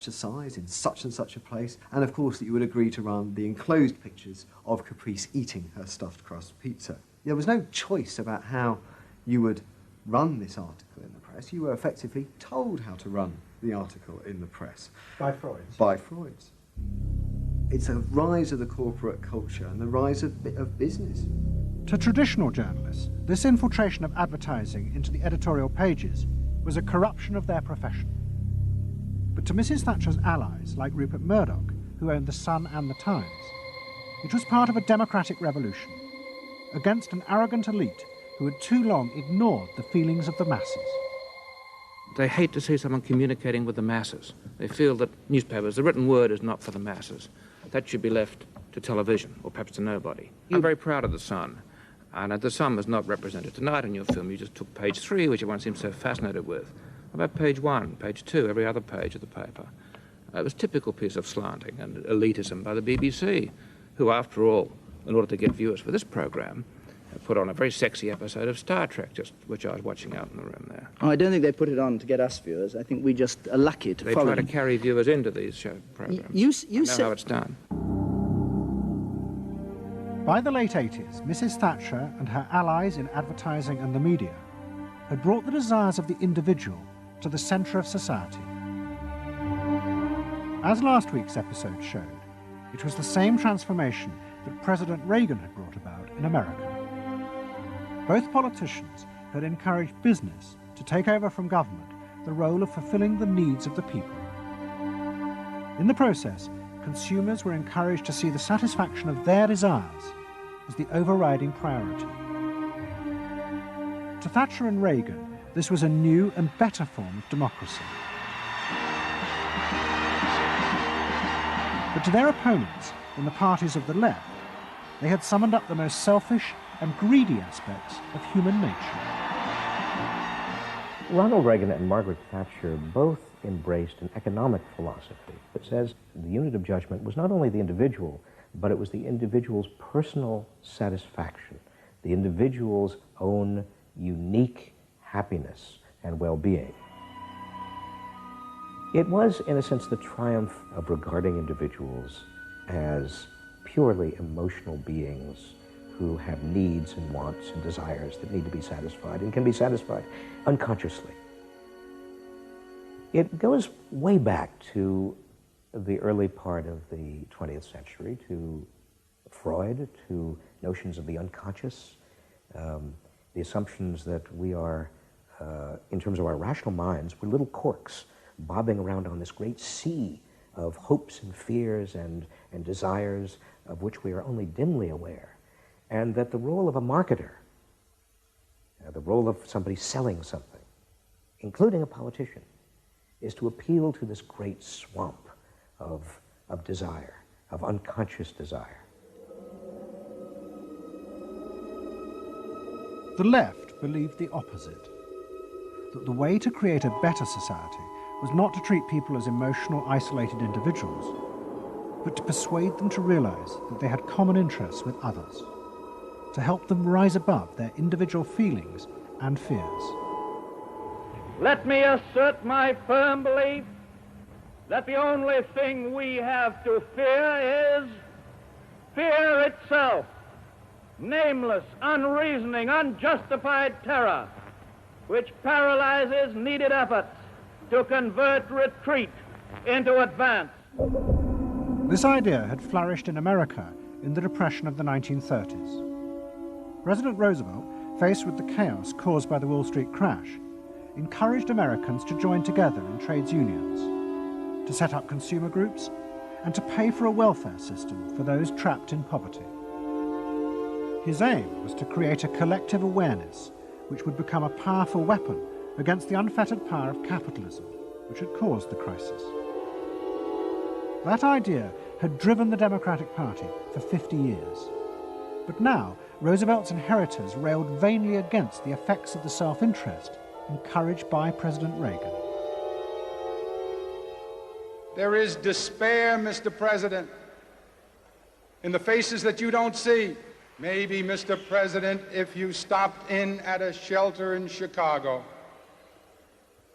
a size in such and such a place, and of course that you would agree to run the enclosed pictures of Caprice eating her stuffed crust pizza. There was no choice about how you would run this article in the press. You were effectively told how to run the article in the press. By Freud. By Freud. It's a rise of the corporate culture and the rise of business. To traditional journalists, this infiltration of advertising into the editorial pages was a corruption of their profession. But to Mrs. Thatcher's allies, like Rupert Murdoch, who owned The Sun and The Times, it was part of a democratic revolution against an arrogant elite who had too long ignored the feelings of the masses. They hate to see someone communicating with the masses. They feel that newspapers, the written word is not for the masses. That should be left to television, or perhaps to nobody. I'm very proud of The Sun. And The Sun was not represented tonight in your film. You just took page 3, which everyone seems so fascinated with. What about page 1, page 2, every other page of the paper? It was a typical piece of slanting and elitism by the BBC, who, after all, in order to get viewers for this program, put on a very sexy episode of Star Trek, which I was watching out in the room there. Oh, I don't think they put it on to get us viewers. I think we just are lucky to follow. They try to carry viewers into these show programs. You know how it's done. By the late 80s, Mrs. Thatcher and her allies in advertising and the media had brought the desires of the individual to the centre of society. As last week's episode showed, it was the same transformation that President Reagan had brought about in America. Both politicians had encouraged business to take over from government the role of fulfilling the needs of the people. In the process, consumers were encouraged to see the satisfaction of their desires as the overriding priority. To Thatcher and Reagan, this was a new and better form of democracy. But to their opponents in the parties of the left, they had summoned up the most selfish and greedy aspects of human nature. Ronald Reagan and Margaret Thatcher both embraced an economic philosophy that says the unit of judgment was not only the individual, but it was the individual's personal satisfaction, the individual's own unique happiness and well-being. It was, in a sense, the triumph of regarding individuals as purely emotional beings who have needs and wants and desires that need to be satisfied and can be satisfied unconsciously. It goes way back to the early part of the 20th century, to Freud, to notions of the unconscious, the assumptions that we are, in terms of our rational minds, we're little corks bobbing around on this great sea of hopes and fears and desires of which we are only dimly aware, and that the role of a marketer, the role of somebody selling something, including a politician, is to appeal to this great swamp of desire, of unconscious desire. The left believed the opposite, that the way to create a better society was not to treat people as emotional, isolated individuals, but to persuade them to realize that they had common interests with others, to help them rise above their individual feelings and fears. Let me assert my firm belief that the only thing we have to fear is fear itself. Nameless, unreasoning, unjustified terror, which paralyzes needed efforts to convert retreat into advance. This idea had flourished in America in the Depression of the 1930s. President Roosevelt, faced with the chaos caused by the Wall Street crash, encouraged Americans to join together in trades unions, to set up consumer groups, and to pay for a welfare system for those trapped in poverty. His aim was to create a collective awareness which would become a powerful weapon against the unfettered power of capitalism, which had caused the crisis. That idea had driven the Democratic Party for 50 years. But now, Roosevelt's inheritors railed vainly against the effects of the self-interest encouraged by President Reagan. There is despair, Mr. President, in the faces that you don't see. Maybe, Mr. President, if you stopped in at a shelter in Chicago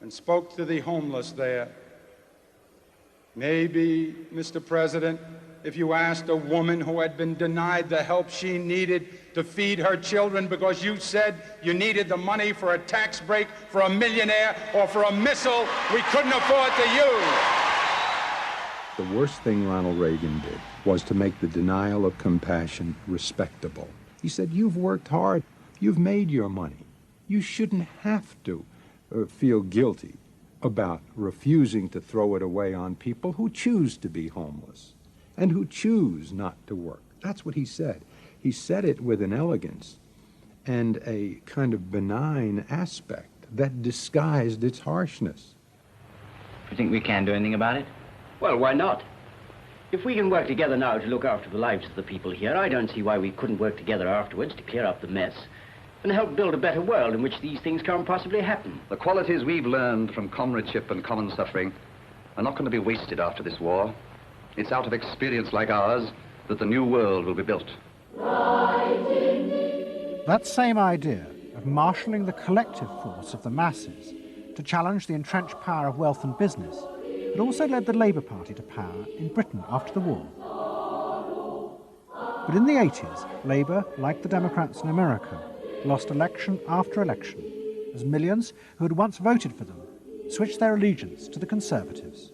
and spoke to the homeless there, Maybe, Mr. President, if you asked a woman who had been denied the help she needed to feed her children because you said you needed the money for a tax break for a millionaire or for a missile we couldn't afford to use. The worst thing Ronald Reagan did was to make the denial of compassion respectable. He said, you've worked hard, you've made your money. You shouldn't have to feel guilty about refusing to throw it away on people who choose to be homeless and who choose not to work. That's what he said. He said it with an elegance and a kind of benign aspect that disguised its harshness. Do you think we can do anything about it? Well, why not? If we can work together now to look after the lives of the people here, I don't see why we couldn't work together afterwards to clear up the mess and help build a better world in which these things can't possibly happen. The qualities we've learned from comradeship and common suffering are not going to be wasted after this war. It's out of experience like ours that the new world will be built. That same idea of marshalling the collective force of the masses to challenge the entrenched power of wealth and business had also led the Labour Party to power in Britain after the war. But in the 80s, Labour, like the Democrats in America, lost election after election as millions who had once voted for them switched their allegiance to the Conservatives.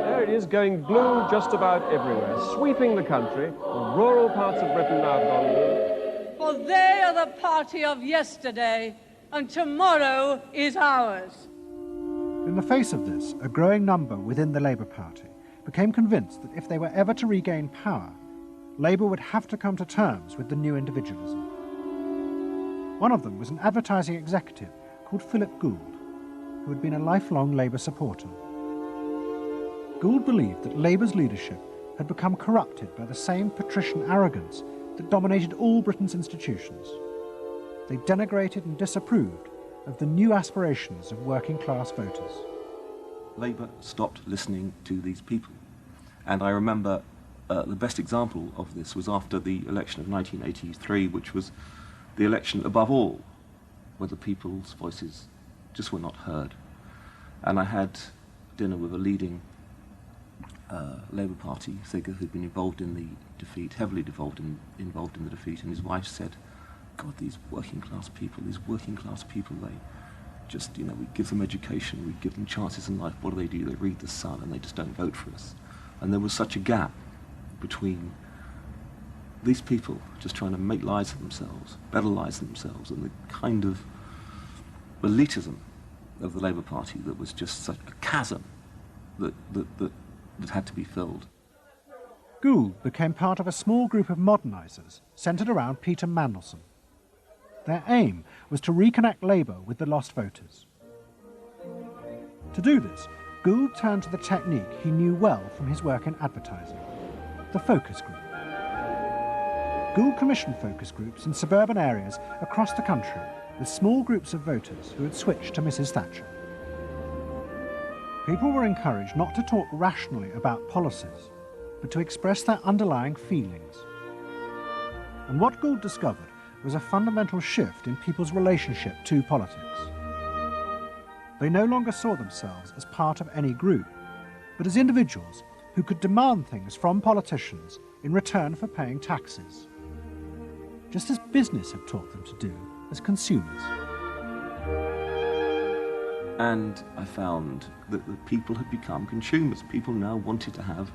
There it is, going blue just about everywhere, sweeping the country. The rural parts of Britain now have gone blue. For they are the party of yesterday, and tomorrow is ours. In the face of this, a growing number within the Labour Party became convinced that if they were ever to regain power, Labour would have to come to terms with the new individualism. One of them was an advertising executive called Philip Gould, who had been a lifelong Labour supporter. Gould believed that Labour's leadership had become corrupted by the same patrician arrogance that dominated all Britain's institutions. They denigrated and disapproved of the new aspirations of working-class voters. Labour stopped listening to these people. And I remember the best example of this was after the election of 1983, which was the election above all, where the people's voices just were not heard. And I had dinner with a leading Labour Party figure who'd been involved in the defeat, heavily involved in the defeat, and his wife said, God, these working class people, they just, we give them education, we give them chances in life, what do? They read The Sun and they just don't vote for us. And there was such a gap between these people just trying to make lives for themselves, better lives for themselves, and the kind of elitism of the Labour Party that was just such a chasm that had to be filled. Gould became part of a small group of modernisers centred around Peter Mandelson. Their aim was to reconnect Labour with the lost voters. To do this, Gould turned to the technique he knew well from his work in advertising, the focus group. Gould commissioned focus groups in suburban areas across the country with small groups of voters who had switched to Mrs. Thatcher. People were encouraged not to talk rationally about policies, but to express their underlying feelings. And what Gould discovered was a fundamental shift in people's relationship to politics. They no longer saw themselves as part of any group, but as individuals who could demand things from politicians in return for paying taxes, just as business had taught them to do as consumers. And I found that the people had become consumers. People now wanted to have,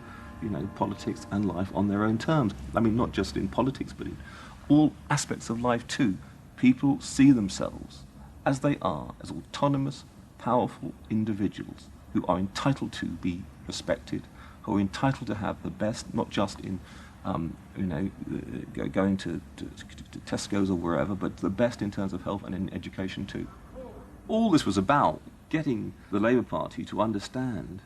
politics and life on their own terms. I mean, not just in politics, but in all aspects of life too. People see themselves as they are, as autonomous, powerful individuals who are entitled to be respected, who are entitled to have the best, not just in, going to Tesco's or wherever, but the best in terms of health and in education too. All this was about getting the Labour Party to understand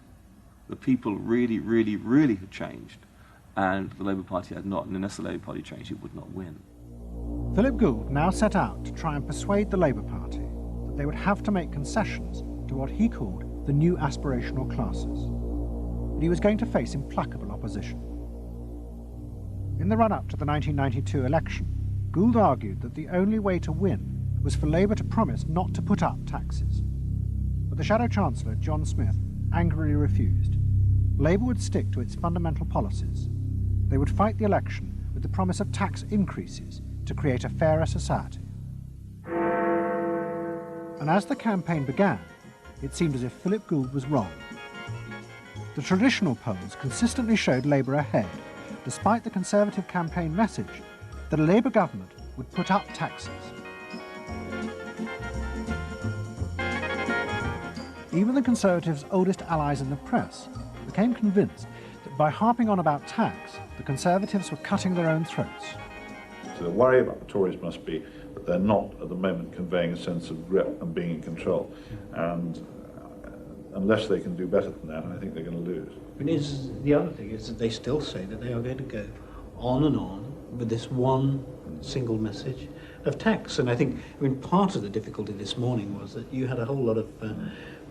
that people really, really, really had changed, and the Labour Party had not, and unless the Labour Party changed, it would not win. Philip Gould now set out to try and persuade the Labour Party that they would have to make concessions to what he called the new aspirational classes, and he was going to face implacable opposition. In the run-up to the 1992 election, Gould argued that the only way to win was for Labour to promise not to put up taxes. But the Shadow Chancellor, John Smith, angrily refused. Labour would stick to its fundamental policies. They would fight the election with the promise of tax increases to create a fairer society. And as the campaign began, it seemed as if Philip Gould was wrong. The traditional polls consistently showed Labour ahead, despite the Conservative campaign message that a Labour government would put up taxes. Even the Conservatives' oldest allies in the press became convinced that by harping on about tax, the Conservatives were cutting their own throats. So the worry about the Tories must be that they're not at the moment conveying a sense of grip and being in control. And unless they can do better than that, I think they're going to lose. The other thing is that they still say that they are going to go on and on with this one single message of tax. And I think, part of the difficulty this morning was that you had a whole lot of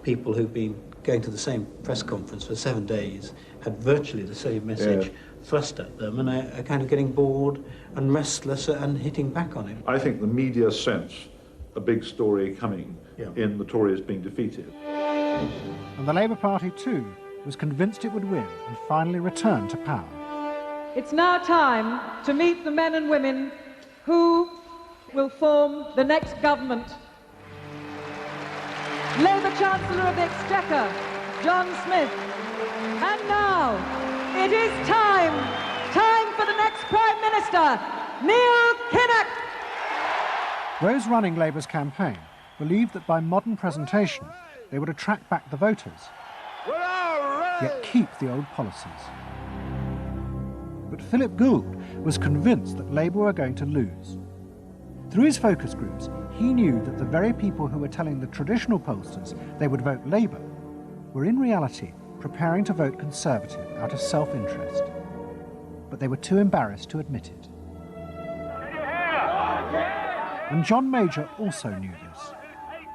people who've been going to the same press conference for 7 days, had virtually the same message thrust at them, and are kind of getting bored and restless and hitting back on it. I think the media sense a big story coming in the Tories being defeated. And the Labour Party, too, was convinced it would win and finally return to power. It's now time to meet the men and women who will form the next government. Labour Chancellor of the Exchequer, John Smith. And now, it is time for the next Prime Minister, Neil Kinnock. Those running Labour's campaign believed that by modern presentation, they would attract back the voters, yet keep the old policies. But Philip Gould was convinced that Labour were going to lose. Through his focus groups, he knew that the very people who were telling the traditional pollsters they would vote Labour were in reality preparing to vote Conservative out of self-interest. But they were too embarrassed to admit it. And John Major also knew this,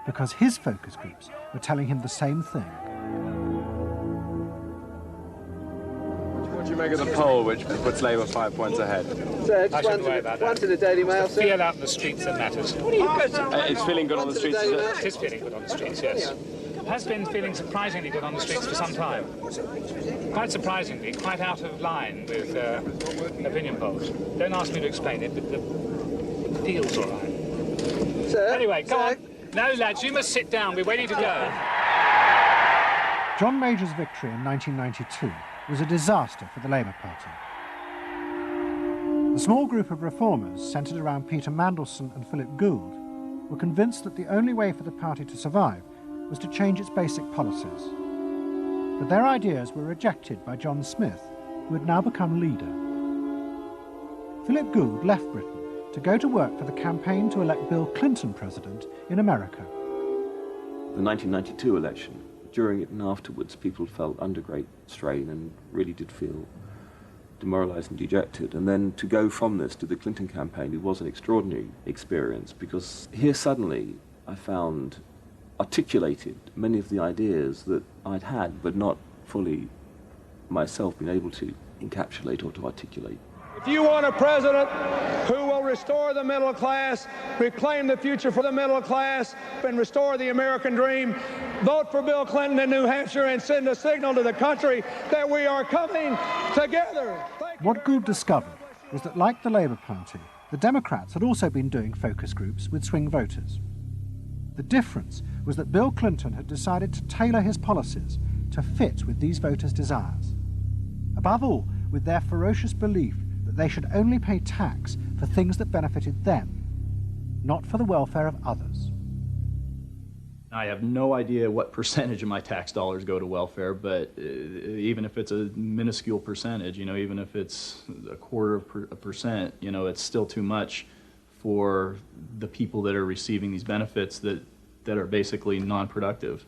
because his focus groups were telling him the same thing. What do you make of the poll which puts Labour 5 points ahead? Sir, one to the Daily Mail, sir. Feel out in the streets that matters. It's feeling good on the streets, is it? It is feeling good on the streets, yes. It has been feeling surprisingly good on the streets for some time. Quite surprisingly, quite out of line with opinion polls. Don't ask me to explain it, but it feels all right. Sir? Anyway, go on. No, lads, you must sit down. We're waiting to go. John Major's victory in 1992 was a disaster for the Labour Party. The small group of reformers centred around Peter Mandelson and Philip Gould were convinced that the only way for the party to survive was to change its basic policies. But their ideas were rejected by John Smith, who had now become leader. Philip Gould left Britain to go to work for the campaign to elect Bill Clinton president in America. The 1992 election, during it and afterwards, people felt under great strain and really did feel demoralised and dejected. And then to go from this to the Clinton campaign, it was an extraordinary experience, because here suddenly I found articulated many of the ideas that I'd had but not fully myself been able to encapsulate or to articulate. If you want a president who will restore the middle class, reclaim the future for the middle class, and restore the American dream, vote for Bill Clinton in New Hampshire and send a signal to the country that we are coming together. What Gould discovered was that, like the Labour Party, the Democrats had also been doing focus groups with swing voters. The difference was that Bill Clinton had decided to tailor his policies to fit with these voters' desires. Above all, with their ferocious belief that they should only pay tax for things that benefited them, not for the welfare of others. I have no idea what percentage of my tax dollars go to welfare, but even if it's a minuscule percentage, even if it's a quarter of a percent, it's still too much for the people that are receiving these benefits that are basically non-productive.